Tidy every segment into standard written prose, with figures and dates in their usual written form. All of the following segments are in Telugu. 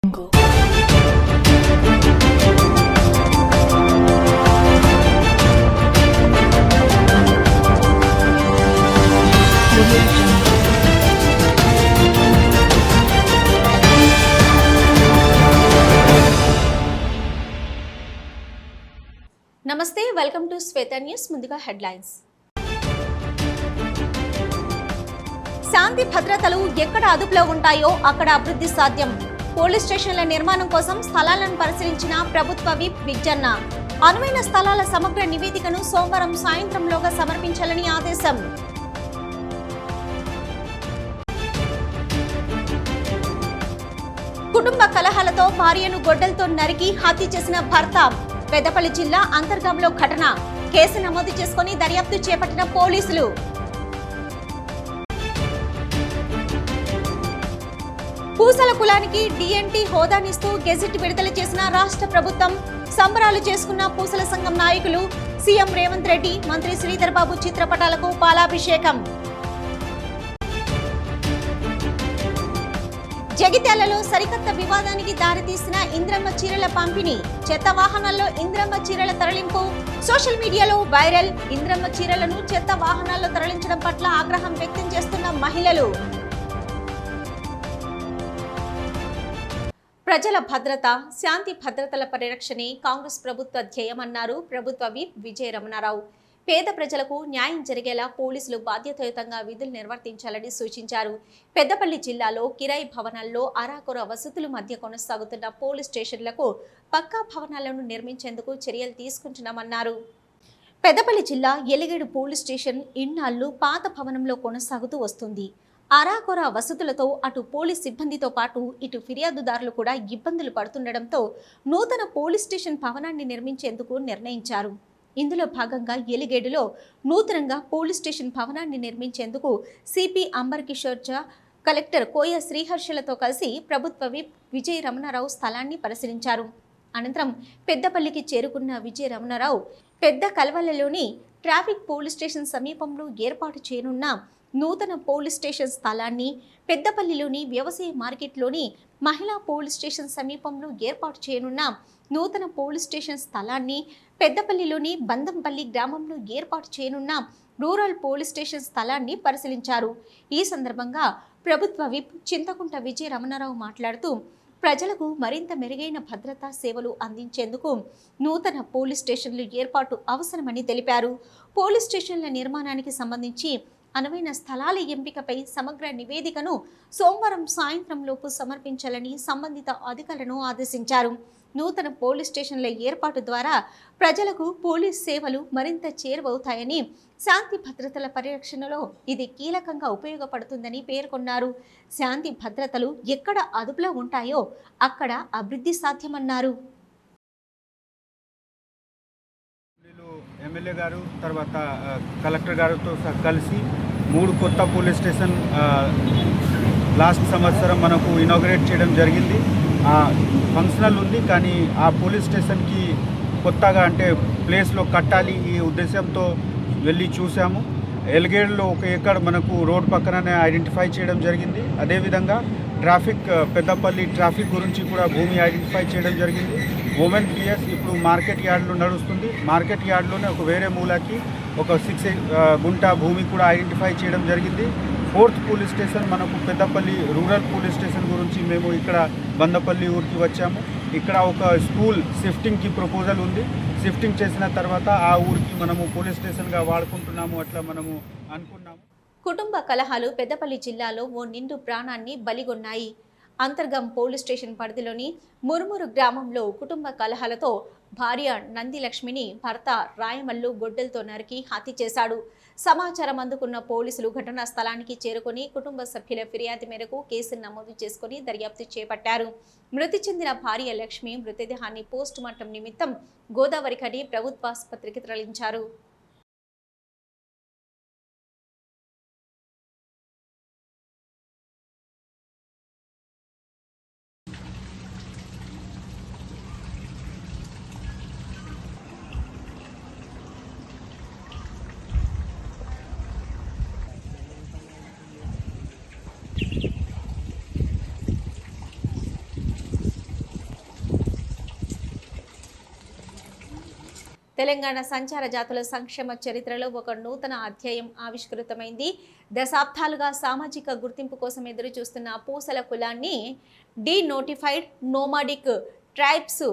నమస్తే, వెల్కమ్ టు శ్వేత న్యూస్. ముందుగా హెడ్లైన్స్. శాంతి భద్రతలు ఎక్కడ అదుపులో ఉంటాయో అక్కడ అభివృద్ధి సాధ్యం. పోలీస్ స్టేషన్ల నిర్మాణం కోసం స్థలాలను పరిశీలించిన ప్రభుత్వ విప్ విజ్జన్న. అనువైన స్థలాల సమగ్ర నివేదికను సోమవారం సాయంత్రంలోగా సమర్పించాలని ఆదేశం. కుటుంబ కలహాలతో భార్యను గొడ్డలతో నరికి హత్య చేసిన భర్త. పెద్దపల్లి జిల్లా అంతర్గాంలో ఘటన. కేసు నమోదు చేసుకుని దర్యాప్తు చేపట్టిన పోలీసులు. పూసల కులానికి డిఎన్టీ హోదానిస్తూ గెజిట్ విడుదల చేసిన రాష్ట్ర ప్రభుత్వం. సంబరాలు చేసుకున్న పూసల సంఘం నాయకులు. సీఎం రేవంత్ రెడ్డి, మంత్రి శ్రీధర్ బాబు చిత్రపటాలకు పాలాభిషేకం. జగిత్యాలలో సరికొత్త వివాదానికి దారితీసిన ఇంద్రమ్మ చీరల పంపిణీ. చెత్త వాహనాల్లో ఇంద్రమ్మ చీరల తరలింపు సోషల్ మీడియాలో వైరల్. ఇంద్రమ్మ చీరలను చెత్త వాహనాల్లో తరలించడం పట్ల ఆగ్రహం వ్యక్తం చేస్తున్న మహిళలు. ప్రజల భద్రత, శాంతి భద్రతల పరిరక్షణే కాంగ్రెస్ ప్రభుత్వ ధ్యేయమన్నారు ప్రభుత్వ విప్ విజయ రమణారావు. పేద ప్రజలకు న్యాయం జరిగేలా పోలీసులు బాధ్యతాయుతంగా విధులు నిర్వర్తించాలని సూచించారు. పెద్దపల్లి జిల్లాలో కిరాయి భవనాల్లో అరాకొర వసతుల మధ్య కొనసాగుతున్న పోలీస్ స్టేషన్లకు పక్కా భవనాలను నిర్మించేందుకు చర్యలు తీసుకుంటున్నామన్నారు. పెద్దపల్లి జిల్లా ఎలిగేడు పోలీస్ స్టేషన్ ఇన్నాళ్లు పాత భవనంలో కొనసాగుతూ వస్తుంది. అరాకొర వసతులతో అటు పోలీస్ సిబ్బందితో పాటు ఇటు ఫిర్యాదుదారులు కూడా ఇబ్బందులు పడుతుండటంతో నూతన పోలీస్ స్టేషన్ భవనాన్ని నిర్మించేందుకు నిర్ణయించారు. ఇందులో భాగంగా ఎలిగేడులో నూతనంగా పోలీస్ స్టేషన్ భవనాన్ని నిర్మించేందుకు సిపి అంబర్ కిషోర్ ఝా, కలెక్టర్ కోయ శ్రీహర్షలతో కలిసి ప్రభుత్వ విప్ విజయ రమణారావు స్థలాన్ని పరిశీలించారు. అనంతరం పెద్దపల్లికి చేరుకున్న విజయ రమణారావు పెద్ద కల్వలలోని ట్రాఫిక్ పోలీస్ స్టేషన్ సమీపంలో ఏర్పాటు చేయనున్న నూతన పోలీస్ స్టేషన్ స్థలాన్ని, పెద్దపల్లిలోని వ్యవసాయ మార్కెట్లోని మహిళా పోలీస్ స్టేషన్ సమీపంలో ఏర్పాటు చేయనున్న నూతన పోలీస్ స్టేషన్ స్థలాన్ని, పెద్దపల్లిలోని బందంపల్లి గ్రామంలో ఏర్పాటు చేయనున్న రూరల్ పోలీస్ స్టేషన్ స్థలాన్ని పరిశీలించారు. ఈ సందర్భంగా ప్రభుత్వ విప్ చింతకుంట విజయ రమణారావు మాట్లాడుతూ ప్రజలకు మరింత మెరుగైన భద్రతా సేవలు అందించేందుకు నూతన పోలీస్ స్టేషన్లు ఏర్పాటు అవసరమని తెలిపారు. పోలీస్ స్టేషన్ల నిర్మాణానికి సంబంధించి అనువైన స్థలాల ఎంపికపై సమగ్ర నివేదికను సోమవారం సాయంత్రంలోపు సమర్పించాలని సంబంధిత అధికారులను ఆదేశించారు. నూతన పోలీస్ స్టేషన్ల ఏర్పాటు ద్వారా ప్రజలకు పోలీస్ సేవలు మరింత చేరువవుతాయని, శాంతి భద్రతల పరిరక్షణలో ఇది కీలకంగా ఉపయోగపడుతుందని పేర్కొన్నారు. శాంతి భద్రతలు ఎక్కడ అదుపులో ఉంటాయో అక్కడ అభివృద్ధి సాధ్యమన్నారు. ఎమ్మెల్యే గారు తర్వాత కలెక్టర్ గారితో కలిసి 3 కొత్త పోలీస్ స్టేషన్ లాస్ట్ సంవత్సరం మనకు ఇనాగ్రేట్ చేయడం జరిగింది. ఫంక్షనల్ ఉంది, కానీ ఆ పోలీస్ స్టేషన్కి కొత్తగా అంటే ప్లేస్లో కట్టాలి ఈ ఉద్దేశంతో వెళ్ళి చూసాము. ఎల్గేడ్లో 1 ఎకర్ మనకు రోడ్ పక్కననే ఐడెంటిఫై చేయడం జరిగింది. అదేవిధంగా ట్రాఫిక్ పెద్దపల్లి ట్రాఫిక్ గురించి కూడా భూమి ఐడెంటిఫై చేయడం జరిగింది. ఉమెన్ పిఎస్ ఇప్పుడు మార్కెట్ యార్డ్లో నడుస్తుంది. మార్కెట్ యార్డ్లోనే ఒక వేరే మూలకి ఒక 6 గుంట భూమి కూడా ఐడెంటిఫై చేయడం జరిగింది. 4th పోలీస్ స్టేషన్ మనకు పెద్దపల్లి రూరల్ పోలీస్ స్టేషన్ గురించి మేము ఇక్కడ బందపల్లి ఊరికి వచ్చాము. ఇక్కడ ఒక స్కూల్ షిఫ్టింగ్కి ప్రపోజల్ ఉంది. షిఫ్టింగ్ చేసిన తర్వాత ఆ ఊరికి మనము పోలీస్ స్టేషన్గా వాడుకుంటున్నాము, అట్లా మనము అనుకున్నాము. కుటుంబ కలహాలు పెద్దపల్లి జిల్లాలో ఓ నిండు ప్రాణాన్ని బలిగొన్నాయి. అంతర్గం పోలీస్ స్టేషన్ పరిధిలోని మురుమురు గ్రామంలో కుటుంబ కలహాలతో భార్య నందిలక్ష్మిని భర్త రాయమల్లు గొడ్డలతో నరికి హత్య చేశాడు. సమాచారం అందుకున్న పోలీసులు ఘటనా స్థలానికి చేరుకుని కుటుంబ సభ్యుల ఫిర్యాదు మేరకు కేసు నమోదు చేసుకుని దర్యాప్తు చేపట్టారు. మృతి చెందిన భార్య లక్ష్మి మృతదేహాన్ని పోస్ట్ మార్టం నిమిత్తం గోదావరిఖని ప్రభుత్వాసుపత్రికి తరలించారు. తెలంగాణ సంచార జాతుల సంక్షేమ చరిత్రలో ఒక నూతన అధ్యాయం ఆవిష్కృతమైంది. దశాబ్దాలుగా సామాజిక గుర్తింపు కోసం ఎదురు చూస్తున్న పూసల కులాన్ని డీనోటిఫైడ్ నోమాడిక్ ట్రైబ్స్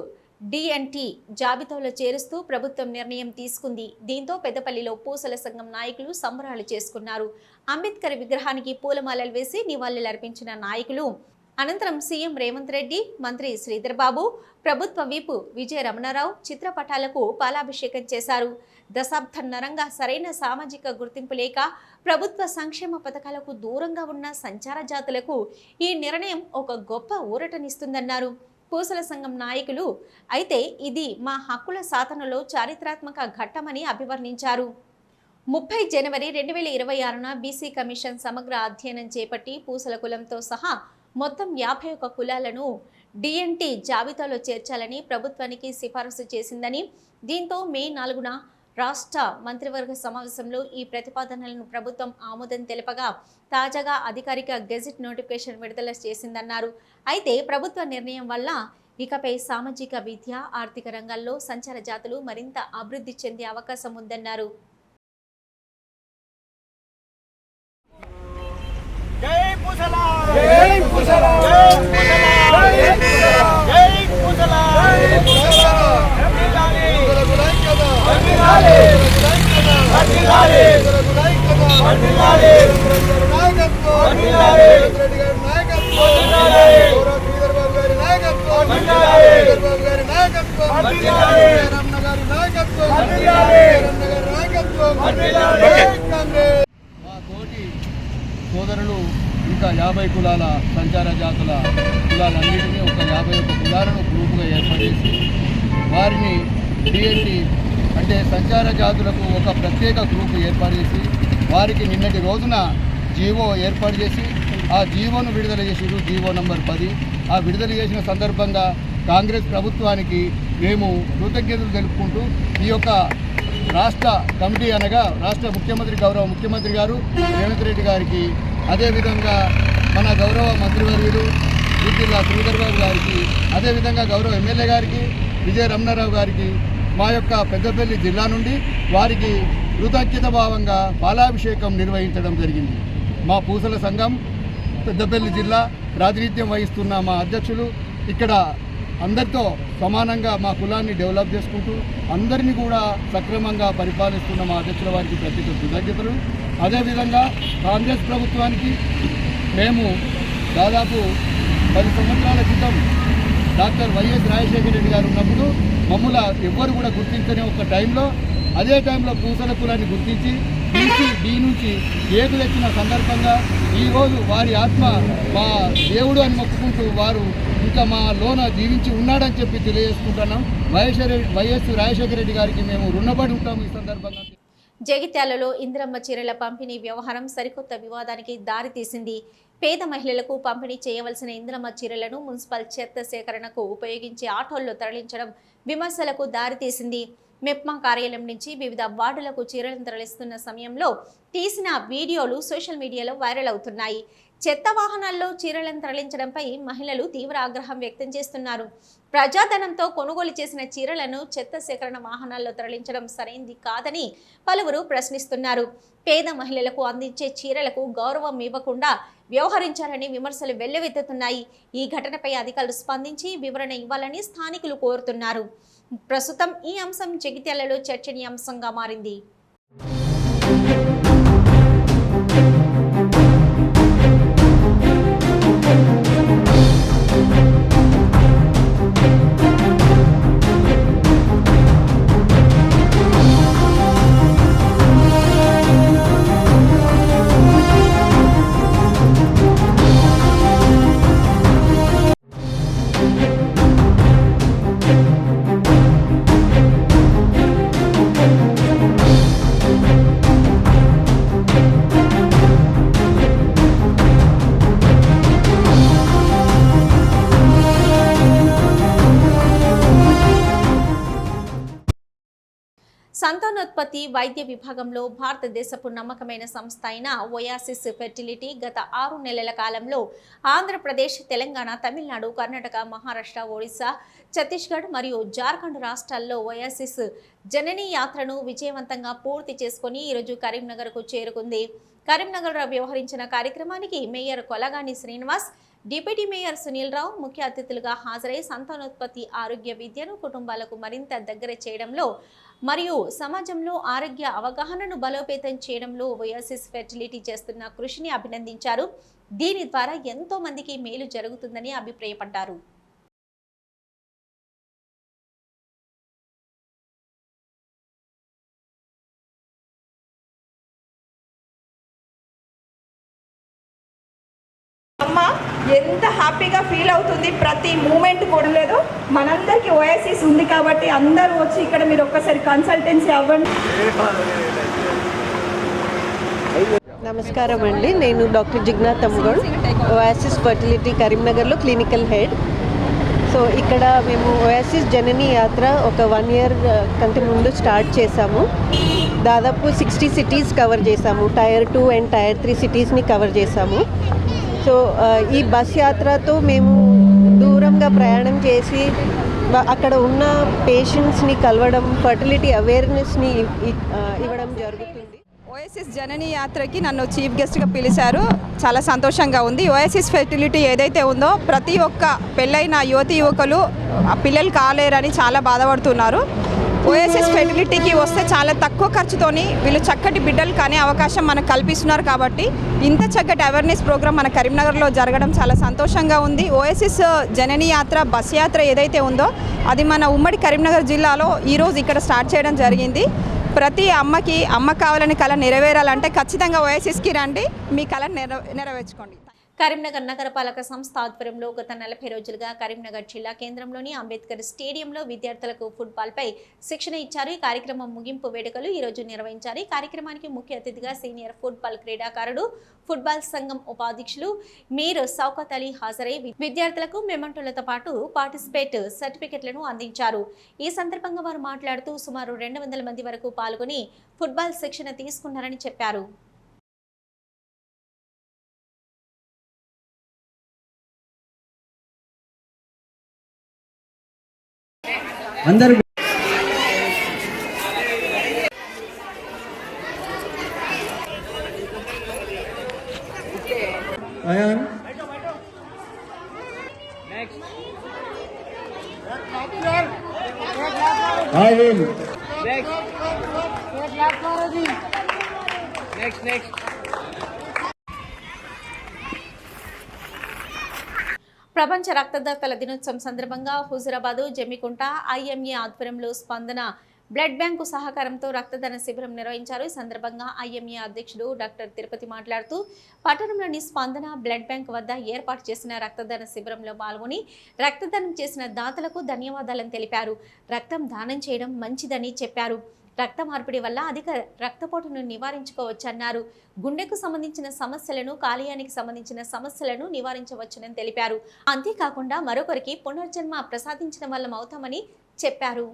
డిఎన్టీ జాబితాలో చేరుస్తూ ప్రభుత్వం నిర్ణయం తీసుకుంది. దీంతో పెద్దపల్లిలో పూసల సంఘం నాయకులు సంబరాలు చేసుకున్నారు. అంబేద్కర్ విగ్రహానికి పూలమాలలు వేసి నివాళులర్పించిన నాయకులు అనంతరం సీఎం రేవంత్ రెడ్డి, మంత్రి శ్రీధర్ బాబు, ప్రభుత్వ విప్ విజయ రమణారావు చిత్రపటాలకు పాలాభిషేకం చేశారు. దశాబ్దన్నరంగా సరైన సామాజిక గుర్తింపు లేక ప్రభుత్వ సంక్షేమ పథకాలకు దూరంగా ఉన్న సంచార జాతులకు ఈ నిర్ణయం ఒక గొప్ప ఊరటనిస్తుందన్నారు పూసల సంఘం నాయకులు. అయితే ఇది మా హక్కుల సాధనలో చారిత్రాత్మక ఘట్టమని అభివర్ణించారు. 30 జనవరి 2026న బీసీ కమిషన్ సమగ్ర అధ్యయనం చేపట్టి పూసల కులంతో సహా మొత్తం 51 కులాలను డిఎన్టీ జాబితాలో చేర్చాలని ప్రభుత్వానికి సిఫారసు చేసిందని, దీంతో మే 4న రాష్ట్ర మంత్రివర్గ సమావేశంలో ఈ ప్రతిపాదనలను ప్రభుత్వం ఆమోదం తెలపగా తాజాగా అధికారిక గెజిట్ నోటిఫికేషన్ విడుదల చేసిందన్నారు. అయితే ప్రభుత్వ నిర్ణయం వల్ల ఇకపై సామాజిక, విద్య, ఆర్థిక రంగాల్లో సంచార జాతులు మరింత అభివృద్ధి చెందే అవకాశం ఉందన్నారు. జై పూసల జై పూసల జై పూసల జై పూసల జై పూసల అభిలాలి గురైకద అభిలాలి గురైకద అభిలాలి గురైకద అభిలాలి నాయకత్వం అభిలాలి రెడ్డి గారి నాయకత్వం అభిలాలి శ్రీధర్ బాబు గారి నాయకత్వం అభిలాలి శ్రీధర్ బాబు గారి నాయకత్వం అభిలాలి రమణ గారి నాయకత్వం అభిలాలి రమణ గారి నాయకత్వం అభిలాలి కాంగ్రెస్ మా తోటి సోదరులు ఇంకా 50 కులాల సంచార జాతుల కులాలన్నింటినీ ఒక 51 కులాలను గ్రూపుగా ఏర్పడేసి వారిని డిఎన్టీ అంటే సంచార జాతులకు ఒక ప్రత్యేక గ్రూపు ఏర్పాటు చేసి వారికి నిన్నటి రోజున జీవో ఏర్పాటు చేసి ఆ జీవోను విడుదల చేసారు. GO number 10. ఆ విడుదల చేసిన సందర్భంగా కాంగ్రెస్ ప్రభుత్వానికి మేము కృతజ్ఞతలు తెలుపుకుంటూ ఈ యొక్క రాష్ట్ర కమిటీ అనగా రాష్ట్ర ముఖ్యమంత్రి గౌరవ ముఖ్యమంత్రి గారు రేవంత్ రెడ్డి గారికి, అదేవిధంగా మన గౌరవ మంత్రివర్యులు జిల్లా శ్రీధర్ బాబు గారికి, అదేవిధంగా గౌరవ ఎమ్మెల్యే గారికి విజయ రమణారావు గారికి మా యొక్క పెద్దపల్లి జిల్లా నుండి వారికి కృతజ్ఞత భావంగా పాలాభిషేకం నిర్వహించడం జరిగింది. మా పూసల సంఘం పెద్దపల్లి జిల్లా ప్రాతినిధ్యం వహిస్తున్న మా అధ్యక్షులు ఇక్కడ అందరితో సమానంగా మా కులాన్ని డెవలప్ చేసుకుంటూ అందరినీ కూడా సక్రమంగా పరిపాలిస్తున్న మా అధ్యక్షుల వారికి ప్రత్యేక కృతజ్ఞతలు. అదేవిధంగా కాంగ్రెస్ ప్రభుత్వానికి మేము దాదాపు 10 సంవత్సరాల క్రితం డాక్టర్ వైఎస్ రాజశేఖర రెడ్డి గారు ఉన్నప్పుడు మమ్మల్ని ఎవ్వరు కూడా గుర్తించని ఒక టైంలో అదే టైంలో పూసల కులాన్ని గుర్తించి బీసీ డి నుంచి ఏకు తెచ్చిన సందర్భంగా ఈరోజు వారి ఆత్మ మా దేవుడు అని మొక్కుకుంటూ వారు ఇంకా మా లోన జీవించి ఉన్నాడని చెప్పి తెలియజేసుకుంటున్నాం. వైఎస్ రాజశేఖర రెడ్డి గారికి మేము రుణపడి ఉంటాము. ఈ సందర్భంగా జగిత్యాలలో ఇందిరమ్మ చీరల పంపిణీ వ్యవహారం సరికొత్త వివాదానికి దారితీసింది. పేద మహిళలకు పంపిణీ చేయవలసిన ఇందిరమ్మ చీరలను మున్సిపల్ చెత్త సేకరణకు ఉపయోగించే ఆటోల్లో తరలించడం విమర్శలకు దారితీసింది. మెప్మా కార్యాలయం నుంచి వివిధ వార్డులకు చీరలను తరలిస్తున్న సమయంలో తీసిన వీడియోలు సోషల్ మీడియాలో వైరల్ అవుతున్నాయి. చెత్త వాహనాల్లో చీరలను తరలించడంపై మహిళలు తీవ్ర ఆగ్రహం వ్యక్తం చేస్తున్నారు. ప్రజాధనంతో కొనుగోలు చేసిన చీరలను చెత్త సేకరణ వాహనాల్లో తరలించడం సరైంది కాదని పలువురు ప్రశ్నిస్తున్నారు. పేద మహిళలకు అందించే చీరలకు గౌరవం ఇవ్వకుండా వ్యవహరించాలని విమర్శలు వెల్లువెత్తుతున్నాయి. ఈ ఘటనపై అధికారులు స్పందించి వివరణ ఇవ్వాలని స్థానికులు కోరుతున్నారు. ప్రస్తుతం ఈ అంశం జగిత్యాలలో చర్చనీయాంశంగా మారింది. సంతానోత్పత్తి వైద్య విభాగంలో భారతదేశపు నమ్మకమైన సంస్థ అయిన ఒయాసిస్ ఫెర్టిలిటీ గత 6 నెలల కాలంలో ఆంధ్రప్రదేశ్, తెలంగాణ, తమిళనాడు, కర్ణాటక, మహారాష్ట్ర, ఒడిశా, ఛత్తీస్గఢ్ మరియు జార్ఖండ్ రాష్ట్రాల్లో ఒయాసిస్ జననీ యాత్రను విజయవంతంగా పూర్తి చేసుకుని ఈరోజు కరీంనగర్కు చేరుకుంది. కరీంనగర్లో వ్యవహరించిన కార్యక్రమానికి mayor Kolagani Srinivas, deputy mayor Sunil Rao ముఖ్య అతిథులుగా హాజరై సంతానోత్పత్తి ఆరోగ్య విద్యను కుటుంబాలకు మరింత దగ్గర చేయడంలో మరియు సమాజంలో ఆరోగ్య అవగాహనను బలోపేతం చేయడంలో ఒయాసిస్ ఫెర్టిలిటీ చేస్తున్న కృషిని అభినందించారు. దీని ద్వారా ఎంతో మందికి మేలు జరుగుతుందని అభిప్రాయపడ్డారు. అమ్మ ఎంత హ్యాపీగా ఫీల్ అవుతుంది, ప్రతి మూమెంట్ కూడా లేదు. మనందరికీ ఓఎస్ఎస్ ఉంది కాబట్టి అందరూ వచ్చి ఇక్కడ మీరు ఒక్కసారి కన్సల్టెన్సీ అవ్వండి. నమస్కారం అండి, నేను డాక్టర్ జిగ్నా తమ్గోడ్, ఓయాసిస్ ఫర్టిలిటీ కరీంనగర్లో క్లినికల్ హెడ్. సో ఇక్కడ మేము ఓయాసిస్ జననీ యాత్ర ఒక 1 year కంటే ముందు స్టార్ట్ చేశాము. దాదాపు 60 cities కవర్ చేశాము. Tier 2 అండ్ Tier 3 సిటీస్ని కవర్ చేశాము. సో ఈ బస్ యాత్రతో మేము దూరంగా ప్రయాణం చేసి అక్కడ ఉన్న పేషెంట్స్ని కలవడం, ఫర్టిలిటీ అవేర్నెస్ని ఇవ్వడం జరుగుతుంది. ఓఎస్ఎస్ జననీ యాత్రకి నన్ను చీఫ్ గెస్ట్గా పిలిచారు. చాలా సంతోషంగా ఉంది. ఓఎస్ఎస్ ఫెర్టిలిటీ ఏదైతే ఉందో ప్రతి ఒక్క పెళ్ళైన యువతి యువకులు పిల్లలు కాలేరని చాలా బాధపడుతున్నారు. ఓఎస్ఎస్ ఫెర్టిలిటీకి వస్తే చాలా తక్కువ ఖర్చుతోని వీళ్ళు చక్కటి బిడ్డలు కానీ అవకాశం మనకు కల్పిస్తున్నారు. కాబట్టి ఇంత చక్కటి అవేర్నెస్ ప్రోగ్రామ్ మన కరీంనగర్లో జరగడం చాలా సంతోషంగా ఉంది. ఓఎస్ఎస్ జననీ యాత్ర బస్ యాత్ర ఏదైతే ఉందో అది మన ఉమ్మడి కరీంనగర్ జిల్లాలో ఈరోజు ఇక్కడ స్టార్ట్ చేయడం జరిగింది. ప్రతి అమ్మకి అమ్మ కావాలని కళ నెరవేరాలంటే ఖచ్చితంగా ఓఎస్ఎస్కి రండి, మీ కళ నెరవేర్చుకోండి. కరీంనగర్ నగరపాలక సంస్థ ఆధ్వర్యంలో గత 40 రోజులుగా కరీంనగర్ జిల్లా కేంద్రంలోని అంబేద్కర్ స్టేడియంలో విద్యార్థులకు ఫుట్బాల్పై శిక్షణ ఇచ్చారు. ఈ కార్యక్రమం ముగింపు వేడుకలు ఈరోజు నిర్వహించారు. ఈ కార్యక్రమానికి ముఖ్య అతిథిగా సీనియర్ ఫుట్బాల్ క్రీడాకారుడు, ఫుట్బాల్ సంఘం ఉపాధ్యక్షులు మీర్ సౌకత్ అలీ హాజరై విద్యార్థులకు మెమంటోలతో పాటు పార్టిసిపేట్ సర్టిఫికెట్లను అందించారు. ఈ సందర్భంగా వారు మాట్లాడుతూ సుమారు 200 మంది వరకు పాల్గొని ఫుట్బాల్ శిక్షణ తీసుకున్నారని చెప్పారు. అందరూ అయాన్ ఆవిన్ నెక్స్ట్ ప్రపంచ రక్తదాతల దినోత్సవం సందర్భంగా హుజురాబాద్, జమ్మికుంట ఐఎంఏ ఆధ్వర్యంలో స్పందన బ్లడ్ బ్యాంకు సహకారంతో రక్తదాన శిబిరం నిర్వహించారు. ఈ సందర్భంగా ఐఎంఏ అధ్యక్షుడు డాక్టర్ తిరుపతి మాట్లాడుతూ పట్టణంలోని స్పందన బ్లడ్ బ్యాంక్ వద్ద ఏర్పాటు చేసిన రక్తదాన శిబిరంలో పాల్గొని రక్తదానం చేసిన దాతలకు ధన్యవాదాలను తెలిపారు. రక్తం దానం చేయడం మంచిదని చెప్పారు. రక్త మార్పిడి వల్ల అధిక రక్తపోటును నివారించుకోవచ్చన్నారు. గుండెకు సంబంధించిన సమస్యలను, కాలేయానికి సంబంధించిన సమస్యలను నివారించవచ్చునని తెలిపారు. అంతేకాకుండా మరొకరికి పునర్జన్మ ప్రసాదించడం వల్ల అవుతామని చెప్పారు.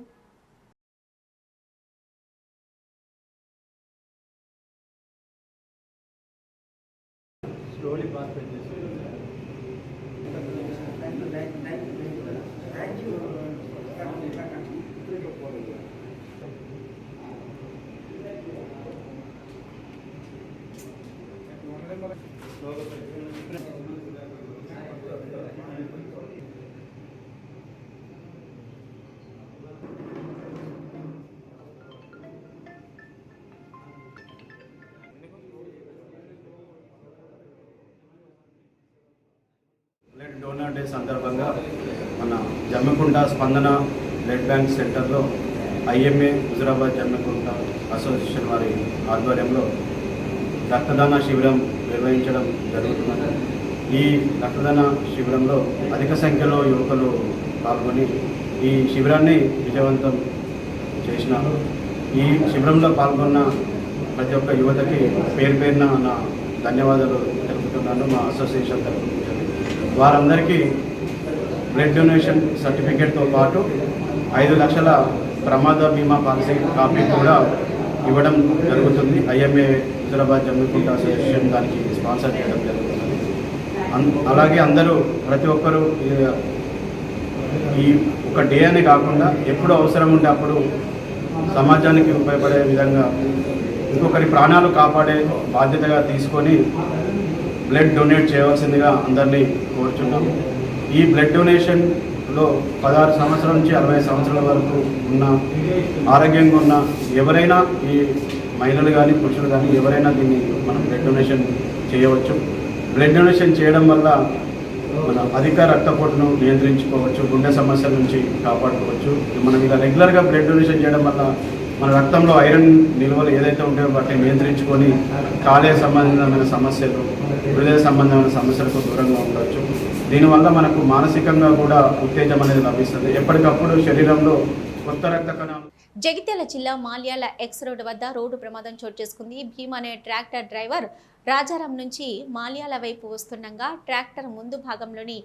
బ్లడ్ డోనర్ డే సందర్భంగా మన జమ్మికుంట స్పందన బ్లడ్ బ్యాంక్ సెంటర్లో ఐఎంఏ హుజురాబాద్ జమ్మికుంట అసోసియేషన్ వారి ఆధ్వర్యంలో రక్తదాన శిబిరం నిర్వహించడం జరుగుతున్నది. ఈ రక్తదాన శిబిరంలో అధిక సంఖ్యలో యువకులు పాల్గొని ఈ శిబిరాన్ని విజయవంతం చేసినారు. ఈ శిబిరంలో పాల్గొన్న ప్రతి ఒక్క యువతకి పేరున నా ధన్యవాదాలు తెలుపుతున్నాను. మా అసోసియేషన్ తరఫు నుంచి వారందరికీ బ్లడ్ డొనేషన్ సర్టిఫికేట్తో పాటు 5 లక్షల ప్రమాద బీమా పాలసీ కాపీ కూడా ఇవ్వడం జరుగుతుంది. IMA హైదరాబాద్ జమ్మికుంట అసోసియేషన్ దానికి స్పాన్సర్ చేయడం జరుగుతుంది. అలాగే అందరూ ప్రతి ఒక్కరూ ఈ ఒక డే అని కాకుండా ఎప్పుడు అవసరం ఉంటే అప్పుడు సమాజానికి ఉపయోగపడే విధంగా ఇంకొకరి ప్రాణాలు కాపాడే బాధ్యతగా తీసుకొని బ్లడ్ డొనేట్ చేయవలసిందిగా అందరినీ కోరుచున్నాము. ఈ బ్లడ్ డొనేషన్లో 16 సంవత్సరాల నుంచి 60 సంవత్సరాల వరకు ఉన్న ఆరోగ్యంగా ఉన్న ఎవరైనా, ఈ మహిళలు కానీ పురుషులు కానీ ఎవరైనా దీన్ని మనం బ్లడ్ డొనేషన్ చేయవచ్చు. బ్లడ్ డొనేషన్ చేయడం వల్ల మన అధిక రక్తపోటును నియంత్రించుకోవచ్చు, గుండె సమస్యల నుంచి కాపాడుకోవచ్చు. మనం ఇలా రెగ్యులర్గా బ్లడ్ డొనేషన్ చేయడం వల్ల మన రక్తంలో ఐరన్ నిల్వలు ఏదైతే ఉంటాయో వాటిని నియంత్రించుకొని కాలేయ సంబంధమైన సమస్యలు, హృదయ సంబంధమైన సమస్యలకు దూరంగా ఉండవచ్చు. దీనివల్ల మనకు మానసికంగా కూడా ఉత్తేజం అనేది లభిస్తుంది. ఎప్పటికప్పుడు శరీరంలో కొత్త రక్త కణాలు. జగిత్యాల జిల్లా మాల్యాల ఎక్స్ రోడ్ వద్ద రోడ్డు ప్రమాదం చోటు చేసుకుంది. భీమ్ అనే ట్రాక్టర్ డ్రైవర్ రాజారాం నుంచి మాల్యాల వైపు వస్తుండగా ట్రాక్టర్ ముందు భాగంలోని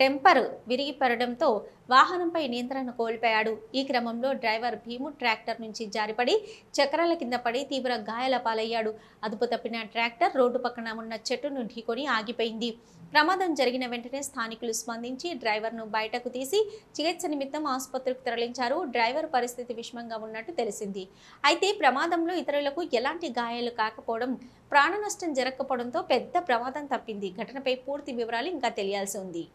టెంపర్ విరిగిపడడంతో వాహనంపై నియంత్రణ కోల్పోయాడు. ఈ క్రమంలో డ్రైవర్ భీము ట్రాక్టర్ నుంచి జారిపడి చక్రాల కింద పడి తీవ్ర గాయాల పాలయ్యాడు. అదుపు తప్పిన ట్రాక్టర్ రోడ్డు పక్కన ఉన్న చెట్టును ఢీకొని ఆగిపోయింది. ప్రమాదం జరిగిన వెంటనే స్థానికులు స్పందించి డ్రైవర్ను బయటకు తీసి చికిత్స నిమిత్తం ఆసుపత్రికి తరలించారు. డ్రైవర్ పరిస్థితి విషమంగా ఉన్నట్టు తెలిసింది. అయితే ప్రమాదంలో ఇతరులకు ఎలాంటి గాయాలు కాకపోవడం, ప్రాణ నష్టం జరగకపోవడంతో పెద్ద ప్రమాదం తప్పింది. ఘటనపై పూర్తి వివరాలు ఇంకా తెలియాల్సి ఉంది.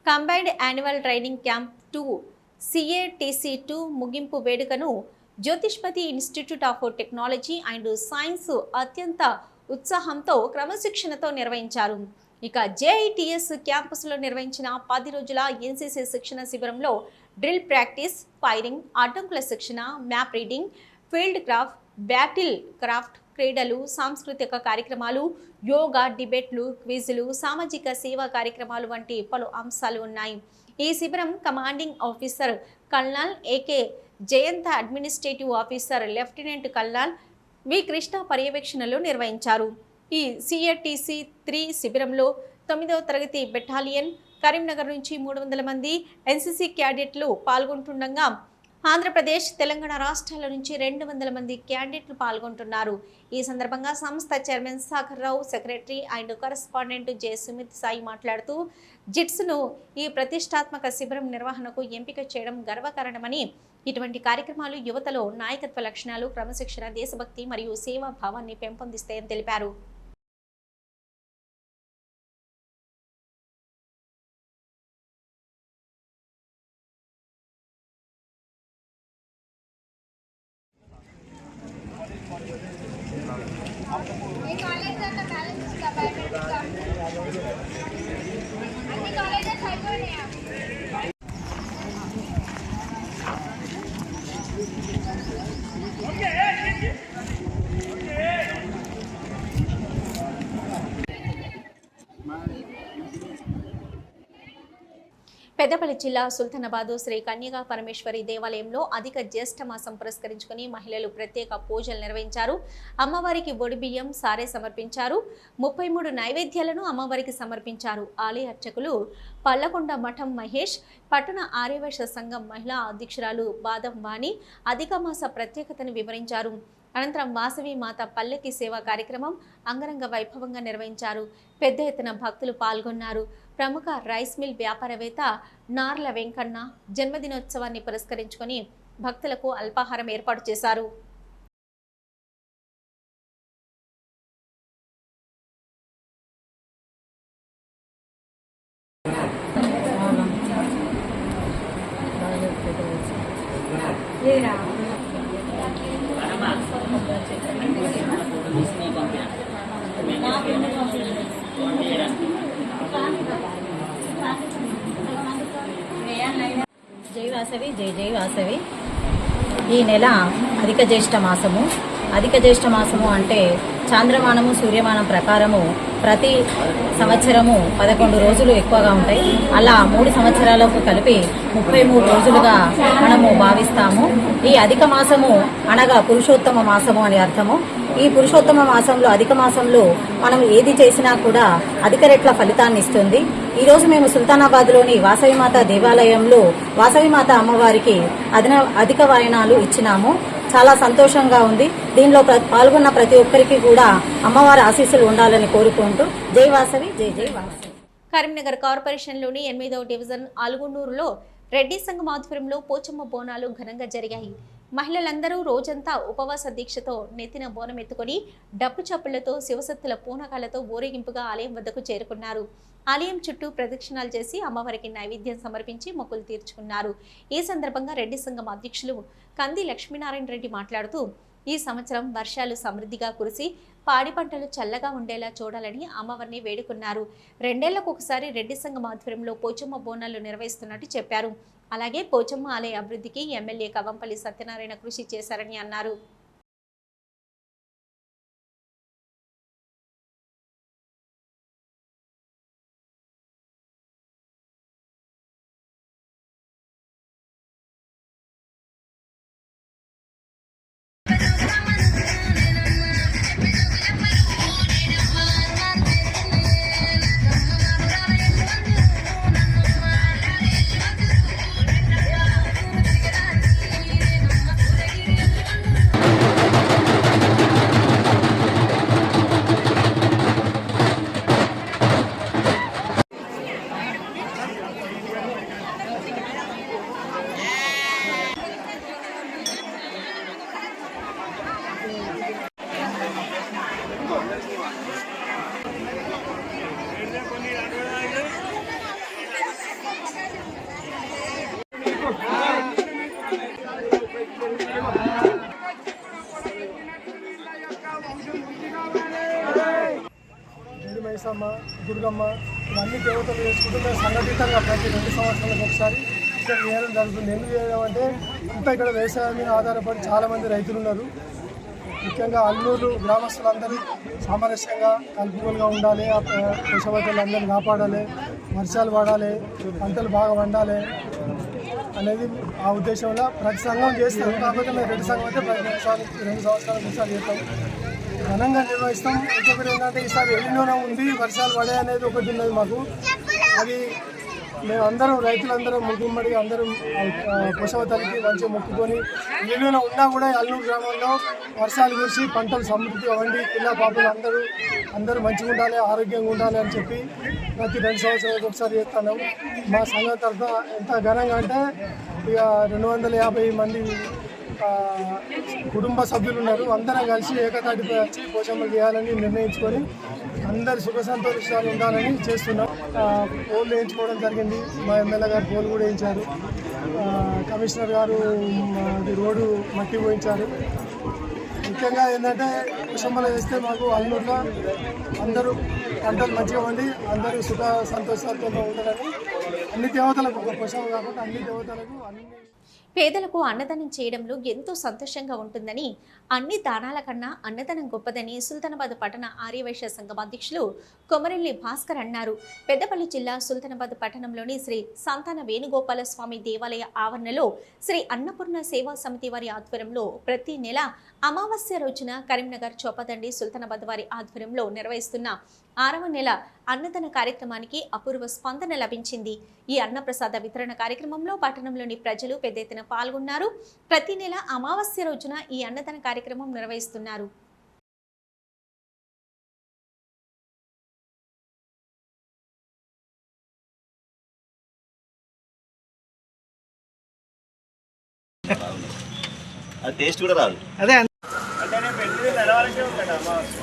Combined annual training camp 2 CATC2 ముగింపు వేడుకను Jyothishmathi institute of technology and science అత్యంత ఉత్సాహంతో క్రమశిక్షణతో నిర్వహించారు. ఇక JITS క్యాంపస్లో నిర్వహించిన 10 రోజుల NCC శిక్షణ శిబిరంలో డ్రిల్ ప్రాక్టీస్, ఫైరింగ్, అడ్డంకుల శిక్షణ, map reading, field craft, battle craft, క్రీడలు, సాంస్కృతిక కార్యక్రమాలు, యోగా, డిబేట్లు, క్విజులు, సామాజిక సేవా కార్యక్రమాలు వంటి పలు అంశాలు ఉన్నాయి. ఈ శిబిరం commanding officer colonel AK Jayanta, administrative officer lieutenant colonel V Krishna పర్యవేక్షణలో నిర్వహించారు. ఈ CATC3 శిబిరంలో 9వ తరగతి బెటాలియన్, కరీంనగర్ నుంచి 300 మంది NCC క్యాడెట్లు పాల్గొంటుండగా ఆంధ్రప్రదేశ్, తెలంగాణ రాష్ట్రాల నుంచి 200 మంది క్యాండిడేట్లు పాల్గొంటున్నారు. ఈ సందర్భంగా సంస్థ chairman Sagar Rao, secretary and correspondent J Sumit Sai మాట్లాడుతూ జిట్స్ను ఈ ప్రతిష్టాత్మక శిబిరం నిర్వహణకు ఎంపిక చేయడం గర్వకారణమని, ఇటువంటి కార్యక్రమాలు యువతలో నాయకత్వ లక్షణాలు, క్రమశిక్షణ, దేశభక్తి మరియు సేవా భావాన్ని పెంపొందిస్తాయని తెలిపారు. పెద్దపల్లి జిల్లా సుల్తానాబాద్ శ్రీ కన్యగా పరమేశ్వరి దేవాలయంలో అధిక జ్యేష్ఠ మాసం పురస్కరించుకుని మహిళలు ప్రత్యేక పూజలు నిర్వహించారు. అమ్మవారికి ఒడిబియ్యం, సారే సమర్పించారు. 33 నైవేద్యాలను అమ్మవారికి సమర్పించారు. ఆలయ అర్చకులు పల్లకొండ మఠం మహేష్, పట్టణ ఆర్యవైశ్య సంఘం మహిళా అధ్యక్షురాలు బాదం వాణి అధిక మాస ప్రత్యేకతను వివరించారు. అనంతరం వాసవి మాత పల్లకి సేవా కార్యక్రమం అంగరంగ వైభవంగా నిర్వహించారు. పెద్ద ఎత్తున భక్తులు పాల్గొన్నారు. ప్రముఖ రైస్ మిల్ వ్యాపారవేత్త నార్ల వెంకన్న జన్మదినోత్సవాన్ని పురస్కరించుకొని భక్తులకు అల్పాహారం ఏర్పాటు చేశారు. జై వాసవి జై జై వాసవి. ఈ నెల అధిక జ్యేష్ఠ మాసము. అధిక జ్యేష్ఠ మాసము అంటే చాంద్రమానము సూర్యమానం ప్రకారము ప్రతి సంవత్సరము 11 రోజులు ఎక్కువగా ఉంటాయి. అలా 3 సంవత్సరాలకు కలిపి 33 రోజులుగా మనము భావిస్తాము. ఈ అధిక మాసము అనగా పురుషోత్తమ మాసము అని అర్థము. ఈ పురుషోత్తమ మాసంలో అధిక మాసంలో మనం ఏది చేసినా కూడా అధిక రెట్ల ఫలితాన్ని ఇస్తుంది. ఈరోజు మేము సుల్తానాబాద్లోని వాసవిమాత దేవాలయంలో వాసవిమాత అమ్మవారికి అధిక వాయనాలు ఇచ్చినాము. చాలా సంతోషంగా ఉంది. దీనిలో పాల్గొన్న ప్రతి ఒక్కరికి కూడా అమ్మవారి ఆశీస్సులు ఉండాలని కోరుకుంటూ జై వాసవి జై జై వాసవి. కరీంనగర్ కార్పొరేషన్లోని 8వ డివిజన్ ఆలుగున్నూరులో రెడ్డి సంఘం ఆధ్వర్యంలో పోచమ్మ బోనాలు ఘనంగా జరిగాయి. మహిళలందరూ రోజంతా ఉపవాస దీక్షతో నెత్తిన బోనం ఎత్తుకొని డప్పు చప్పులతో శివసత్తుల పూనకాలతో ఊరేగింపుగా ఆలయం వద్దకు చేరుకున్నారు. ఆలయం చుట్టూ ప్రదక్షిణాలు చేసి అమ్మవారికి నైవేద్యం సమర్పించి మొక్కులు తీర్చుకున్నారు. ఈ సందర్భంగా రెడ్డి సంఘం అధ్యక్షులు కంది లక్ష్మీనారాయణ రెడ్డి మాట్లాడుతూ ఈ సంవత్సరం వర్షాలు సమృద్ధిగా కురిసి పాడి పంటలు చల్లగా ఉండేలా చూడాలని అమ్మవారిని వేడుకున్నారు. 2 ఏళ్లకు ఒకసారి రెడ్డి సంఘం ఆధ్వర్యంలో పోచమ్మ బోనాలు నిర్వహిస్తున్నట్టు చెప్పారు. అలాగే పోచమ్మ ఆలయ అభివృద్ధికి ఎమ్మెల్యే కవంపల్లి సత్యనారాయణ కృషి చేశారని అన్నారు. మైసమ్మ, దుర్గమ్మ ఇవన్నీ దేవతలు చేసుకుంటూ మేము సంఘటితంగా ప్రతి 2 సంవత్సరాలకు ఒకసారి ఇక్కడ చేయడం జరుగుతుంది. ఎందుకు చేయడం అంటే అంతా ఇక్కడ వ్యవసాయం మీద ఆధారపడి చాలామంది రైతులు ఉన్నారు. ముఖ్యంగా అల్లూరు గ్రామస్తులందరూ సామరస్యంగా కలుపుకోలుగా ఉండాలి, పశువతులందరినీ కాపాడాలి, వర్షాలు పడాలి, పంటలు బాగా పండాలి అనేది ఆ ఉద్దేశంలో ప్రతి సంఘం చేస్తాం. కాకపోతే మేము రెడ్డి సంఘం అయితే ప్రతి 2 సంవత్సరాలకు ఒకసారి చేస్తాం, ఘనంగా నిర్వహిస్తాం. ఇంకొకటి ఏంటంటే ఈసారి ఎల్లినోన ఉంది, వర్షాలు పడే అనేది ఒకటి ఉన్నది మాకు. అది మేము అందరం రైతులందరం ముగ్గుమ్మడి అందరం పశువతలకి మంచిగా మొక్కుకొని ఎల్లినోన ఉన్నా కూడా అల్లూరు గ్రామంలో వర్షాలు కురిసి పంటలు సమృద్ధిగా వండి పిల్ల పాపలు అందరూ మంచిగా ఉండాలి, ఆరోగ్యంగా ఉండాలి అని చెప్పి ప్రతి 2 సంవత్సరాలకు ఒకసారి చేస్తున్నాం. మా సంఘం తరఫున ఎంత ఘనంగా అంటే ఇక 250 మంది కుటుంబ సభ్యులు ఉన్నారు. అందరం కలిసి ఏకతాటిపై వచ్చి పోచమ్మలు చేయాలని నిర్ణయించుకొని అందరు సుఖ సంతోషాలు ఉండాలని చేస్తున్నాం. పోల్ వేయించుకోవడం జరిగింది. మా ఎమ్మెల్యే గారు పోల్ కూడా వేయించారు. కమిషనర్ గారు రోడ్డు మట్టి పోయించారు. ముఖ్యంగా ఏంటంటే పోచమ్మలు వేస్తే మాకు అల్లూరులో అందరూ పంటలు మంచిగా ఉండి అందరూ సుఖ సంతోషాలతో ఉండాలని అన్ని దేవతలకు, ఒక పోషమ్మ కాకుండా అన్ని దేవతలకు పేదలకు అన్నదానం చేయడంలో ఎంతో సంతోషంగా ఉంటుందని, అన్ని దానాల కన్నా అన్నదానం గొప్పదని సుల్తానాబాద్ పట్టణ ఆర్యవైశ్య సంఘం అధ్యక్షులు కొమరెల్లి భాస్కర్ అన్నారు. పెద్దపల్లి జిల్లా సుల్తానాబాద్ పట్టణంలోని శ్రీ సంతాన వేణుగోపాల స్వామి దేవాలయ ఆవరణలో శ్రీ అన్నపూర్ణ సేవా సమితి వారి ఆధ్వర్యంలో ప్రతి నెల అమావాస్య రోజున కరీంనగర్ చోపదండి సుల్తానాబాద్ వారి ఆధ్వర్యంలో నిర్వహిస్తున్న 6వ నెల అన్నదాన కార్యక్రమానికి అపూర్వ స్పందన లభించింది. ఈ అన్నప్రసాద వితరణ కార్యక్రమంలో పట్టణంలోని ప్రజలు పెద్ద ఎత్తున పాల్గొన్నారు. ప్రతి నెల అమావాస్య రోజున ఈ అన్నదాన కార్యక్రమం నిర్వహిస్తున్నారు. అది టేస్ట్ కూడా రాదు. అదే అంటే నేను పెట్టి తెలవాలంటే ఉంటాడు అమావాస్య.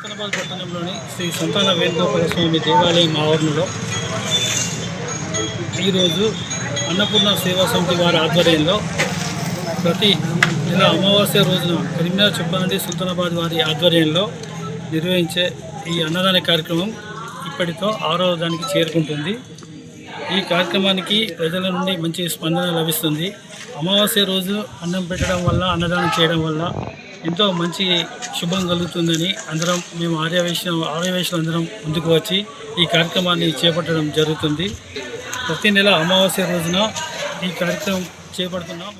హైదరాబాద్ పట్టణంలోని శ్రీ సంతాన వేణుగోపాల స్వామి దేవాలయం ఆవరణలో ఈరోజు అన్నపూర్ణ సేవా సమితి వారి ఆధ్వర్యంలో ప్రతి నెల అమావాస్య రోజున కరీంనగర్ చెప్పనండి సుల్తానాబాద్ వారి ఆధ్వర్యంలో నిర్వహించే ఈ అన్నదాన కార్యక్రమం ఇప్పటితో 6వ దానికి చేరుకుంటుంది. ఈ కార్యక్రమానికి ప్రజల నుండి మంచి స్పందన లభిస్తుంది. అమావాస్య రోజు అన్నం పెట్టడం వల్ల, అన్నదానం చేయడం వల్ల ఎంతో మంచి శుభం కలుగుతుందని అందరం మేము ఆర్యవైశ్యులు అందరం ముందుకు వచ్చి ఈ కార్యక్రమాన్ని చేపట్టడం జరుగుతుంది. ప్రతి నెల అమావాస్య రోజున ఈ కార్యక్రమం చేపడుతున్నాం.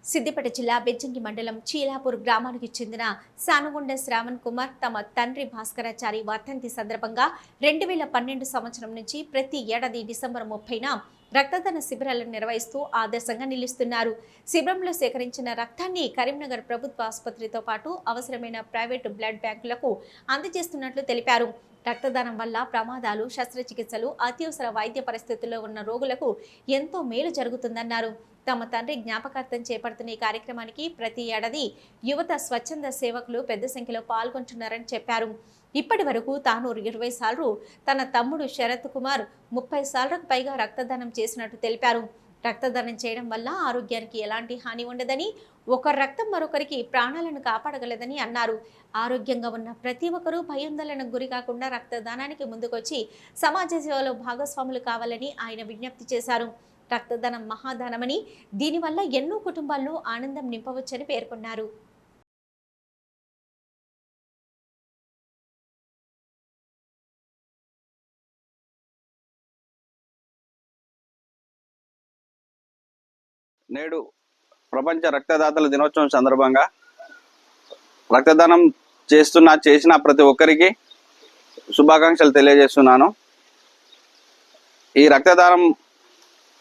సిద్దిపేట జిల్లా బెజ్జంకి మండలం చీలాపూర్ గ్రామానికి చెందిన సానుగుండ శ్రావణ్ కుమార్ తమ తండ్రి భాస్కరాచారి వర్ధంతి సందర్భంగా 2012 సంవత్సరం నుంచి ప్రతి ఏడాది డిసెంబర్ 30న రక్తదాన శిబిరాలను నిర్వహిస్తూ ఆదర్శంగా నిలుస్తున్నారు. శిబిరంలో సేకరించిన రక్తాన్ని కరీంనగర్ ప్రభుత్వ ఆసుపత్రితో పాటు అవసరమైన ప్రైవేటు బ్లడ్ బ్యాంకులకు అందజేస్తున్నట్లు తెలిపారు. రక్తదానం వల్ల ప్రమాదాలు, శస్త్రచికిత్సలు, అత్యవసర వైద్య పరిస్థితుల్లో ఉన్న రోగులకు ఎంతో మేలు జరుగుతుందన్నారు. తమ తండ్రి జ్ఞాపకార్థం చేపడుతున్న ఈ కార్యక్రమానికి ప్రతి ఏడాది యువత స్వచ్ఛంద సేవకులు పెద్ద సంఖ్యలో పాల్గొంటున్నారని చెప్పారు. ఇప్పటి వరకు తాను 20 సార్లు, తన తమ్ముడు శరత్ కుమార్ 30 సార్లకు పైగా రక్తదానం చేసినట్టు తెలిపారు. రక్తదానం చేయడం వల్ల ఆరోగ్యానికి ఎలాంటి హాని ఉండదని, ఒకరి రక్తం మరొకరికి ప్రాణాలను కాపాడగలదని అన్నారు. ఆరోగ్యంగా ఉన్న ప్రతి ఒక్కరూ భయాందోళనకు గురి కాకుండా రక్తదానానికి ముందుకొచ్చి సమాజ సేవలో భాగస్వాములు కావాలని ఆయన విజ్ఞప్తి చేశారు. రక్తదానం మహాదానమని, దీనివల్ల ఎన్నో కుటుంబాల్లో ఆనందం నింపవచ్చని పేర్కొన్నారు. నేడు ప్రపంచ రక్తదాతల దినోత్సవం సందర్భంగా రక్తదానం చేసిన ప్రతి ఒక్కరికి శుభాకాంక్షలు తెలియజేస్తున్నాను. ఈ రక్తదానం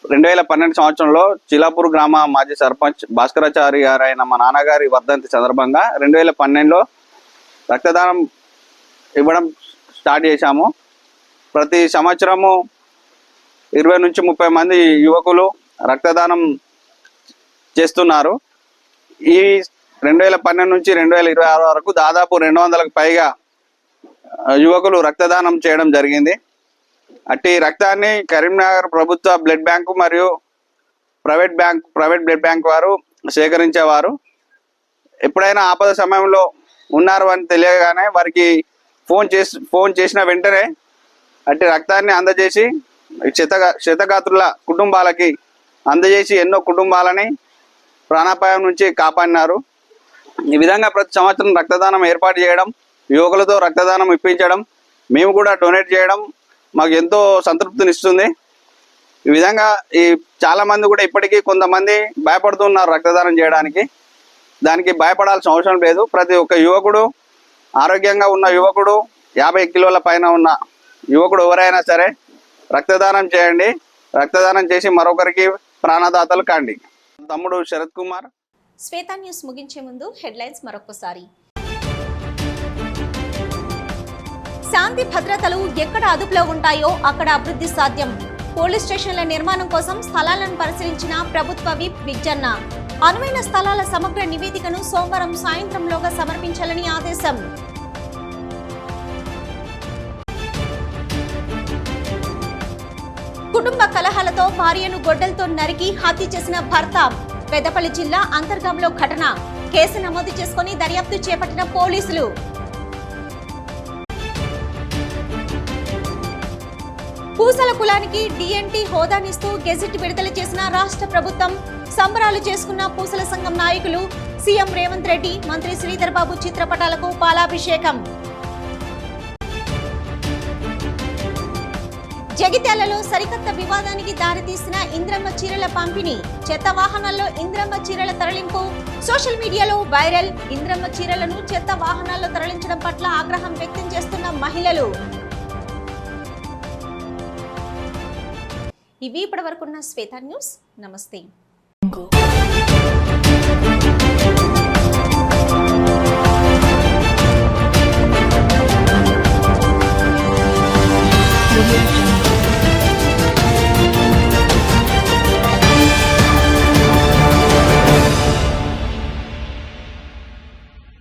2012 సంవత్సరంలో చిలాపూర్ గ్రామ మాజీ సర్పంచ్ భాస్కరాచారి గారు అయిన మా నాన్నగారి వర్ధంతి సందర్భంగా 2012లో రక్తదానం ఇవ్వడం స్టార్ట్ చేశాము. ప్రతి సంవత్సరము 20 నుంచి 30 మంది యువకులు రక్తదానం చేస్తున్నారు. ఈ 2012 నుంచి 2026 వరకు దాదాపు 200కు పైగా యువకులు రక్తదానం చేయడం జరిగింది. అట్టి రక్తాన్ని కరీంనగర్ ప్రభుత్వ బ్లడ్ బ్యాంకు మరియు ప్రైవేట్ బ్లడ్ బ్యాంక్ వారు సేకరించేవారు. ఎప్పుడైనా ఆపద సమయంలో ఉన్నారు అని తెలియగానే వారికి ఫోన్ చేసిన వెంటనే అట్టి రక్తాన్ని అందజేసి క్షతగాత్రుల కుటుంబాలకి అందజేసి ఎన్నో కుటుంబాలని ప్రాణాపాయం నుంచి కాపాడినారు. ఈ విధంగా ప్రతి సంవత్సరం రక్తదానం ఏర్పాటు చేయడం, యువకులతో రక్తదానం ఇప్పించడం, మేము కూడా డొనేట్ చేయడం మాకు ఎంతో సంతృప్తినిస్తుంది. ఈ విధంగా చాలా మంది కూడా ఇప్పటికీ కొంతమంది భయపడుతున్నారు రక్తదానం చేయడానికి. దానికి భయపడాల్సిన అవసరం లేదు. ప్రతి ఒక్క యువకుడు, ఆరోగ్యంగా ఉన్న యువకుడు, 50 కిలోల పైన ఉన్న యువకుడు ఎవరైనా సరే రక్తదానం చేయండి. రక్తదానం చేసి మరొకరికి ప్రాణదాతలు కాండి. తమ్ముడు శరత్ కుమార్. శ్వేత న్యూస్ ముగించే ముందు హెడ్లైన్స్ మరొకసారి. శాంతి భద్రతలు ఎక్కడ అదుపులో ఉంటాయో అక్కడ అభివృద్ధి సాధ్యం. పోలీస్ స్టేషన్ల నిర్మాణం కోసం స్థలాలను పరిశీలించిన ప్రభుత్వ విప్ విజ్జన్న. అనువైన స్థలాల సమగ్ర నివేదికను సోమవారం సాయంత్రంలోగా సమర్పించాలని ఆదేశం. కుటుంబ కలహాలతో భార్యను గొడ్డలతో నరికి హత్య చేసిన భర్త. పెద్దపల్లి జిల్లా అంతర్గాంలో ఘటన. కేసు నమోదు చేసుకుని దర్యాప్తు చేపట్టిన పోలీసులు. పూసల కులానికి డిఎన్టీ హోదానిస్తూ గెజిట్ విడుదల చేసిన రాష్ట్ర ప్రభుత్వం. సంబరాలు చేసుకున్న పూసల సంఘం నాయకులు. సీఎం రేవంత్ రెడ్డి, మంత్రి శ్రీధర్ బాబు చిత్రపటాలకు పాలాభిషేకం. జగిత్యాలలో సరికొత్త వివాదానికి దారితీసిన ఇంద్రమ్మ చీరల పంపిణీ. చెత్త వాహనాల్లో ఇంద్రమ్మ చీరల తరలింపు సోషల్ మీడియాలో వైరల్. ఇంద్రమ్మ చీరలను చెత్త వాహనాల్లో తరలించడం పట్ల ఆగ్రహం వ్యక్తం చేస్తున్న మహిళలు. ఇవి ఇప్పటివరకున్న శ్వేత న్యూస్. నమస్తే.